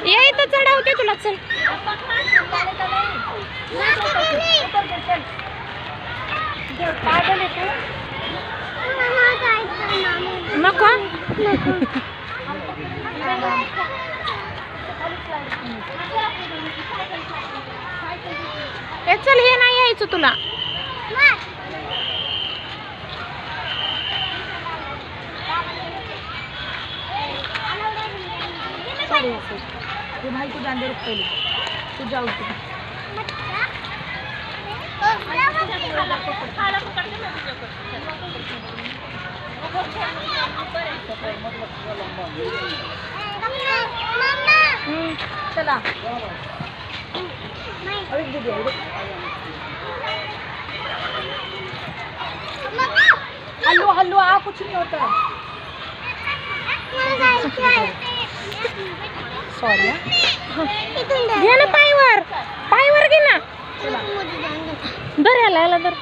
ये इथं चढवते तुला. चल नको चल, हे नाही यायचं तुला. भाई को जान दे पहले तू जाओ चला हल्लो हल्लो आ कुछ नहीं होता. सॉरी घे ना पायवर पायवर घे ना. धर ह्याला तर